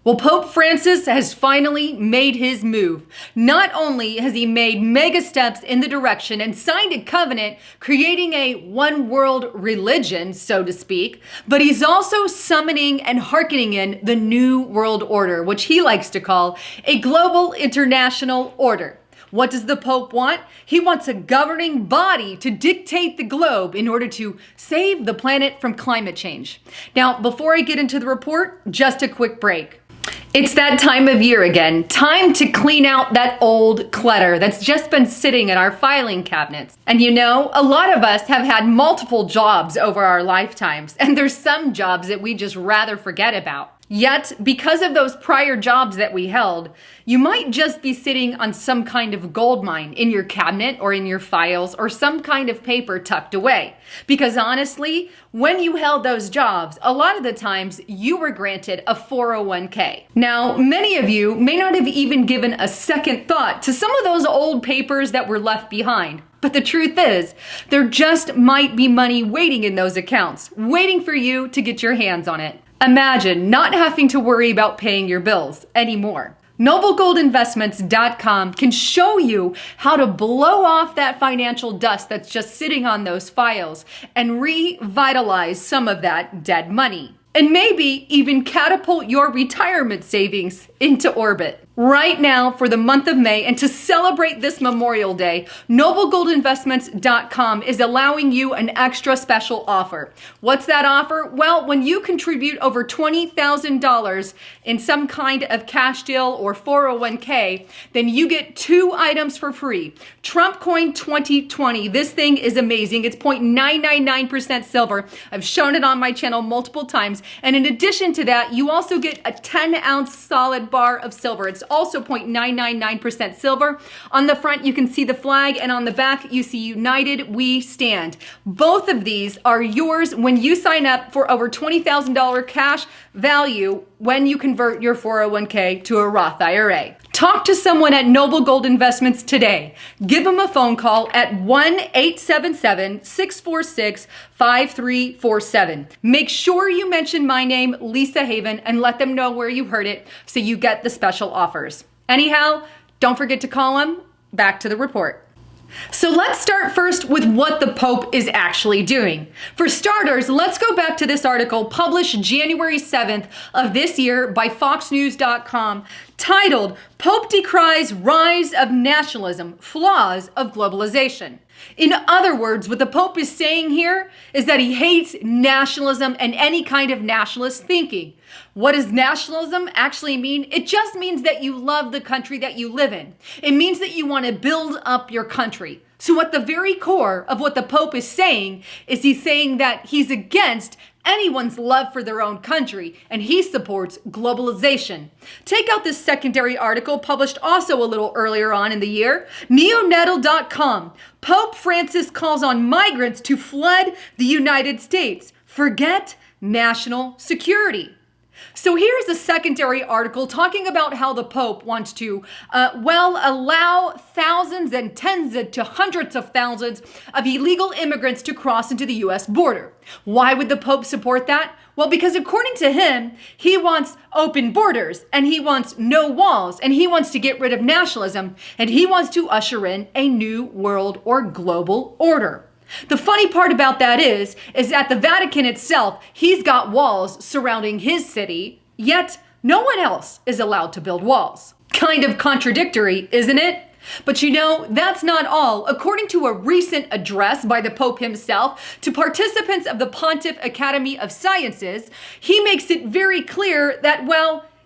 Well, Pope Francis has finally made his move. Not only has he made mega steps in the direction and signed a covenant creating a one world religion, so to speak, but he's also summoning and hearkening in the New World Order, which he likes to call a global international order. What does the Pope want? He wants a governing body to dictate the globe in order to save the planet from climate change. Now, before I get into the report, just a quick break. It's that time of year again. Time to clean out that old clutter that's just been sitting in our filing cabinets. And you know, a lot of us have had multiple jobs over our lifetimes, and there's some jobs that we just rather forget about. Yet, because of those prior jobs that we held, you might just be sitting on some kind of gold mine in your cabinet or in your files or some kind of paper tucked away. Because honestly, when you held those jobs, a lot of the times you were granted a 401k. Now, many of you may not have even given a second thought to some of those old papers that were left behind. But the truth is, there just might be money waiting in those accounts, waiting for you to get your hands on it. Imagine not having to worry about paying your bills anymore. NobleGoldInvestments.com can show you how to blow off that financial dust that's just sitting on those files and revitalize some of that dead money. And maybe even catapult your retirement savings into orbit. Right now, for the month of May, and to celebrate this Memorial Day, NobleGoldInvestments.com is allowing you an extra special offer. What's that offer? Well, when you contribute over $20,000 in some kind of cash deal or 401k, then you get 2 items for free. Trump Coin 2020. This thing is amazing. It's 0.999% silver. I've shown it on my channel multiple times. And in addition to that, you also get a 10-ounce solid bar of silver. It's also 0.999% silver. On the front, you can see the flag, and on the back, you see United We Stand. Both of these are yours when you sign up for over $20,000 cash value when you convert your 401k to a Roth IRA. Talk to someone at Noble Gold Investments today. Give them a phone call at 1-877-646-5347. Make sure you mention my name, Lisa Haven, and let them know where you heard it so you get the special offers. Anyhow, don't forget to call them. Back to the report. So let's start first with what the Pope is actually doing. For starters, let's go back to this article published January 7th of this year by FoxNews.com titled, Pope Decries Rise of Nationalism, Flaws of Globalization. In other words, what the Pope is saying here is that he hates nationalism and any kind of nationalist thinking. What does nationalism actually mean? It just means that you love the country that you live in. It means that you want to build up your country. So at the very core of what the Pope is saying is he's saying that he's against anyone's love for their own country, and he supports globalization. Take out this secondary article published also a little earlier on in the year, neonatal.com. Pope Francis calls on migrants to flood the United States. Forget national security. So here's a secondary article talking about how the Pope wants to, allow thousands and tens to hundreds of thousands of illegal immigrants to cross into the U.S. border. Why would the Pope support that? Well, because according to him, he wants open borders, and he wants no walls, and he wants to get rid of nationalism, and he wants to usher in a new world or global order. The funny part about that is at the Vatican itself, he's got walls surrounding his city, yet no one else is allowed to build walls. Kind of contradictory, isn't it? But you know, that's not all. According to a recent address by the Pope himself to participants of the Pontiff Academy of Sciences, he makes it very clear that,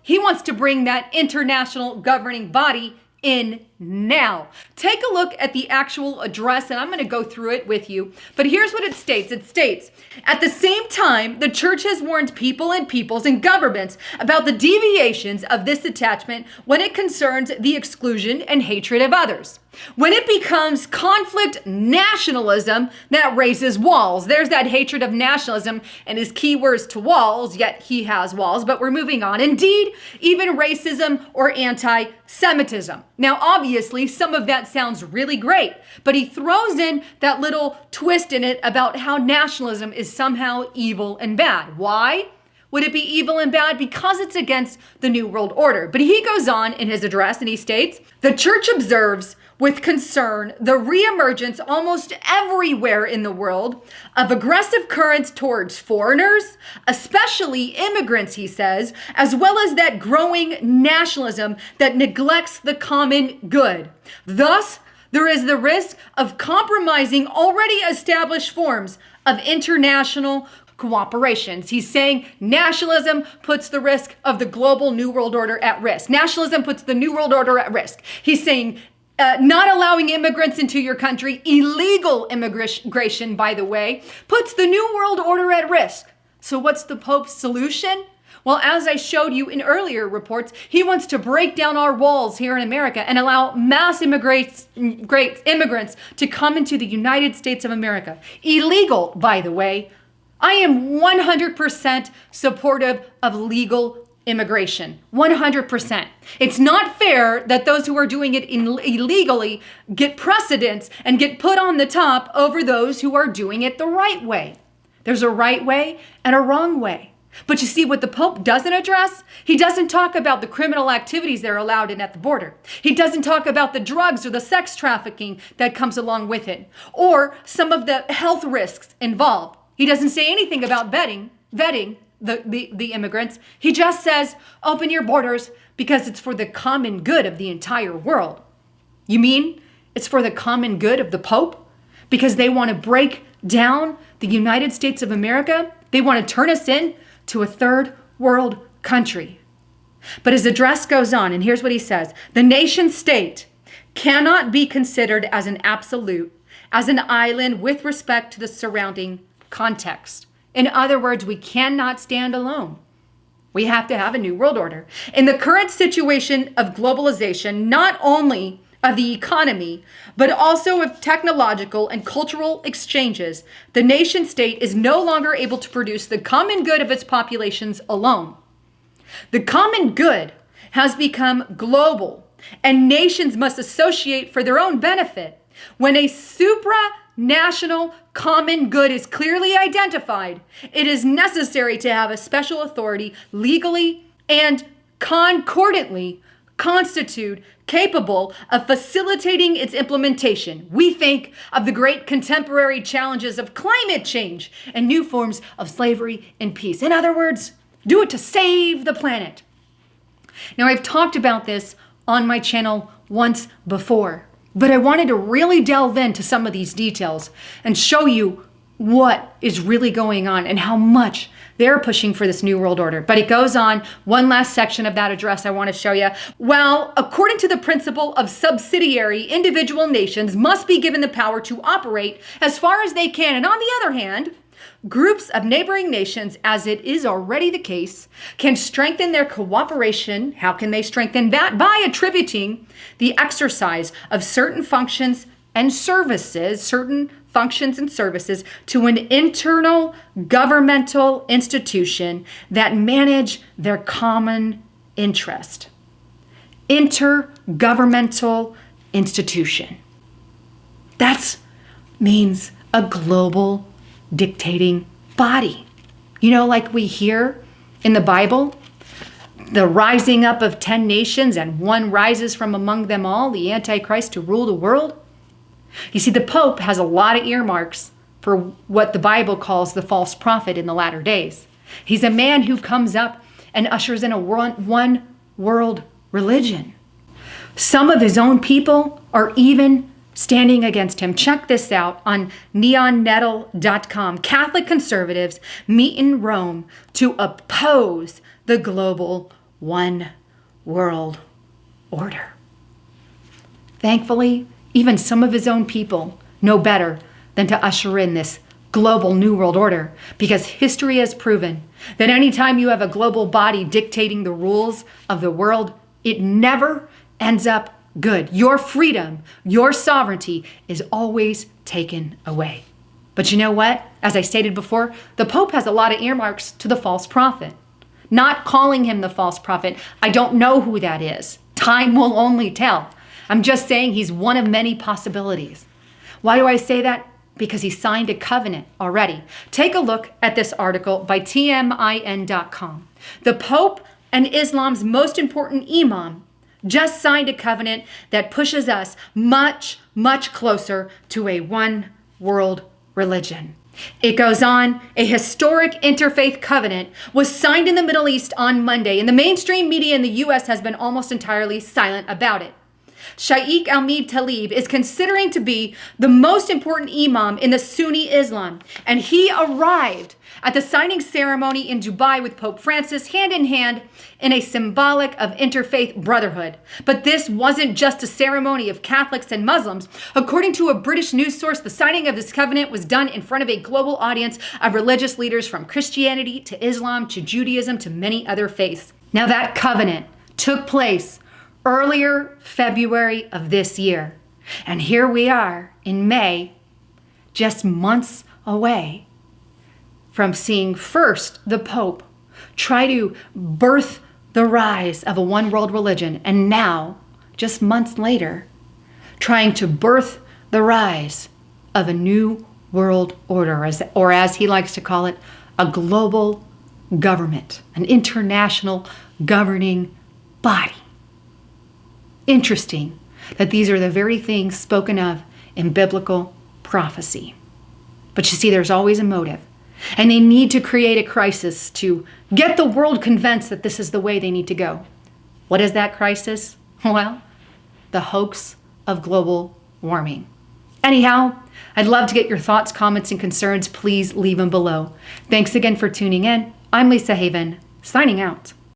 he wants to bring that international governing body in now. Take a look at the actual address, and I'm going to go through it with you. But here's what it states. It states, at the same time, the church has warned people and peoples and governments about the deviations of this attachment when it concerns the exclusion and hatred of others. When it becomes conflict nationalism, that raises walls. There's that hatred of nationalism and his keywords to walls, yet he has walls, but we're moving on. Indeed, even racism or anti-Semitism. Now, obviously, some of that sounds really great, but he throws in that little twist in it about how nationalism is somehow evil and bad. Why? would it be evil and bad? Because it's against the New World Order. But he goes on in his address and he states, the church observes with concern the reemergence almost everywhere in the world of aggressive currents towards foreigners, especially immigrants, he says, as well as that growing nationalism that neglects the common good. Thus, there is the risk of compromising already established forms of international cooperations. He's saying nationalism puts the risk of the global New World Order at risk. Nationalism puts the New World Order at risk. He's saying not allowing immigrants into your country, illegal immigration, by the way, puts the New World Order at risk. So what's the Pope's solution? Well, as I showed you in earlier reports, he wants to break down our walls here in America and allow mass immigrants to come into the United States of America. Illegal, by the way. I am 100% supportive of legal immigration. 100%. It's not fair that those who are doing it illegally get precedence and get put on the top over those who are doing it the right way. There's a right way and a wrong way. But you see what the Pope doesn't address? He doesn't talk about the criminal activities that are allowed in at the border. He doesn't talk about the drugs or the sex trafficking that comes along with it, or some of the health risks involved. He doesn't say anything about vetting the immigrants. He just says, open your borders because it's for the common good of the entire world. You mean it's for the common good of the Pope? Because they want to break down the United States of America? They want to turn us into a third world country. But his address goes on, and here's what he says. The nation state cannot be considered as an absolute, as an island with respect to the surrounding context. In other words, we cannot stand alone. We have to have a new world order. In the current situation of globalization, not only of the economy, but also of technological and cultural exchanges, the nation state is no longer able to produce the common good of its populations alone. The common good has become global, and nations must associate for their own benefit. When a supranational common good is clearly identified, it is necessary to have a special authority legally and concordantly constitute capable of facilitating its implementation. We think of the great contemporary challenges of climate change and new forms of slavery and peace. In other words, do it to save the planet. Now, I've talked about this on my channel once before, but I wanted to really delve into some of these details and show you what is really going on and how much they're pushing for this new world order. But it goes on, one last section of that address I want to show you. Well, according to the principle of subsidiary, individual nations must be given the power to operate as far as they can. And on the other hand, groups of neighboring nations, as it is already the case, can strengthen their cooperation. How can they strengthen that? By attributing the exercise of certain functions and services to an internal governmental institution that manage their common interest. Intergovernmental institution. That means a global dictating body. You know, like we hear in the Bible, the rising up of 10 nations and one rises from among them all, the Antichrist to rule the world. You see, the Pope has a lot of earmarks for what the Bible calls the false prophet in the latter days. He's a man who comes up and ushers in a one world religion. Some of his own people are even standing against him. Check this out on neonnettle.com. Catholic conservatives meet in Rome to oppose the global one world order. Thankfully, even some of his own people know better than to usher in this global new world order, because history has proven that anytime you have a global body dictating the rules of the world, it never ends up good. Your freedom, your sovereignty is always taken away. But you know what? As I stated before, the Pope has a lot of earmarks to the false prophet. Not calling him the false prophet. I don't know who that is. Time will only tell. I'm just saying he's one of many possibilities. Why do I say that? because he signed a covenant already. Take a look at this article by TMIN.com. The Pope and Islam's most important imam just signed a covenant that pushes us much, much closer to a one world religion. It goes on, a historic interfaith covenant was signed in the Middle East on Monday, and the mainstream media in the U.S. has been almost entirely silent about it. Shaikh Al-Mid Talib is considering to be the most important imam in the Sunni Islam, and he arrived at the signing ceremony in Dubai with Pope Francis hand in hand in a symbolic of interfaith brotherhood. But this wasn't just a ceremony of Catholics and Muslims. According to a British news source, the signing of this covenant was done in front of a global audience of religious leaders from Christianity to Islam to Judaism to many other faiths. Now that covenant took place earlier February of this year. And here we are in May, just months away from seeing first the Pope try to birth the rise of a one world religion, and now, just months later, trying to birth the rise of a new world order, or as he likes to call it, a global government, an international governing body. Interesting that these are the very things spoken of in biblical prophecy. But you see, there's always a motive. And they need to create a crisis to get the world convinced that this is the way they need to go. What is that crisis? Well, the hoax of global warming. Anyhow, I'd love to get your thoughts, comments, and concerns. Please leave them below. Thanks again for tuning in. I'm Lisa Haven, signing out.